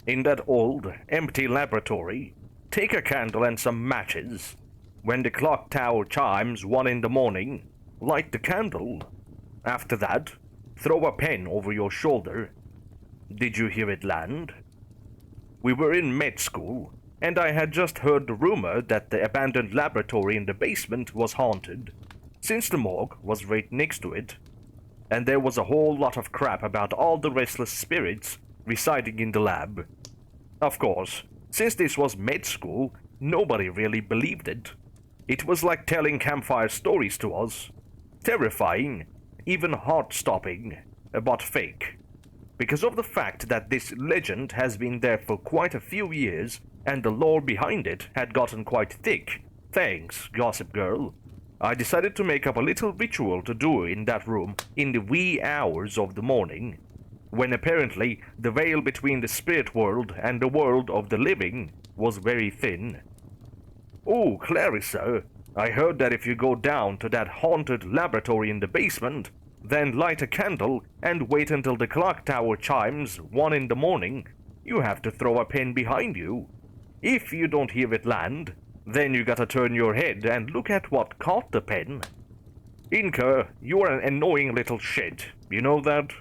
In that old, empty laboratory, take a candle and some matches. When the clock tower chimes 1 in the morning, light the candle. After that, throw a pen over your shoulder. Did you hear it land? We were in med school, and I had just heard the rumor that the abandoned laboratory in the basement was haunted, since the morgue was right next to it. And there was a whole lot of crap about all the restless spirits residing in the lab. Of course, since this was med school, nobody really believed it. It was like telling campfire stories to us. Terrifying, even heart-stopping, but fake. Because of the fact that this legend has been there for quite a few years, and the lore behind it had gotten quite thick, thanks, Gossip Girl, I decided to make up a little ritual to do in that room in the wee hours of the morning, when apparently the veil between the spirit world and the world of the living was very thin. Oh, Clarissa, I heard that if you go down to that haunted laboratory in the basement, then light a candle and wait until the clock tower chimes 1 in the morning, you have to throw a pen behind you. If you don't hear it land, then you gotta turn your head and look at what caught the pen. Inca, you're an annoying little shit, you know that?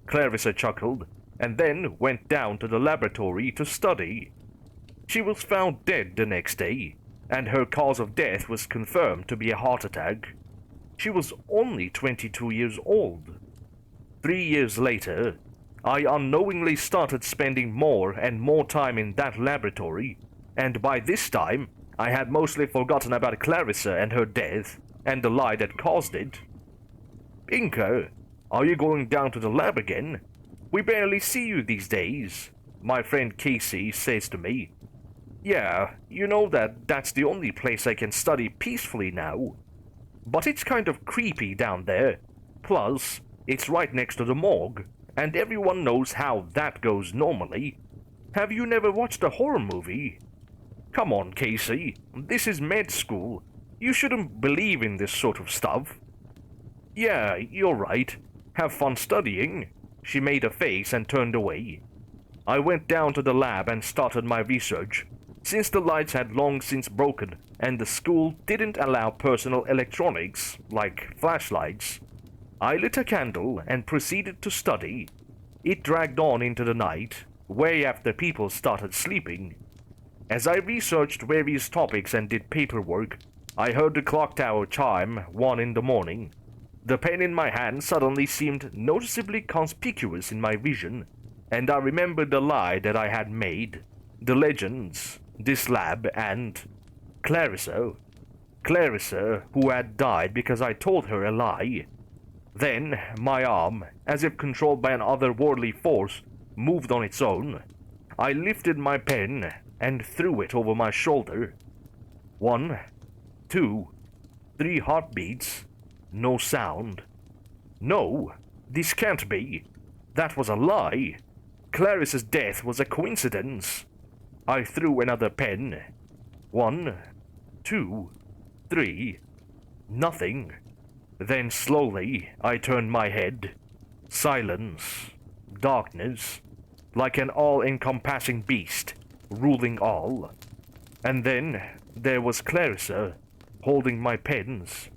Clarissa chuckled, and then went down to the laboratory to study. She was found dead the next day, and her cause of death was confirmed to be a heart attack. She was only 22 years old. 3 years later, I unknowingly started spending more and more time in that laboratory, and by this time, I had mostly forgotten about Clarissa and her death, and the lie that caused it. Inca, are you going down to the lab again? We barely see you these days, my friend Casey says to me. Yeah, you know that's the only place I can study peacefully now. But it's kind of creepy down there. Plus, it's right next to the morgue, and everyone knows how that goes normally. Have you never watched a horror movie? Come on, Casey, this is med school. You shouldn't believe in this sort of stuff. Yeah, you're right. Have fun studying. She made a face and turned away. I went down to the lab and started my research, since the lights had long since broken and the school didn't allow personal electronics, like flashlights. I lit a candle and proceeded to study. It dragged on into the night, way after people started sleeping. As I researched various topics and did paperwork, I heard the clock tower chime 1 in the morning. The pen in my hand suddenly seemed noticeably conspicuous in my vision, and I remembered the lie that I had made, the legends, this lab, and Clarissa, who had died because I told her a lie. Then, my arm, as if controlled by an otherworldly force, moved on its own. I lifted my pen and threw it over my shoulder. 1, 2, 3 heartbeats. No sound. No, this can't be. That was a lie. Clarissa's death was a coincidence. I threw another pen. 1, 2, 3. Nothing. Then slowly I turned my head. Silence. Darkness. Like an all-encompassing beast, ruling all. And then there was Clarissa, holding my pens.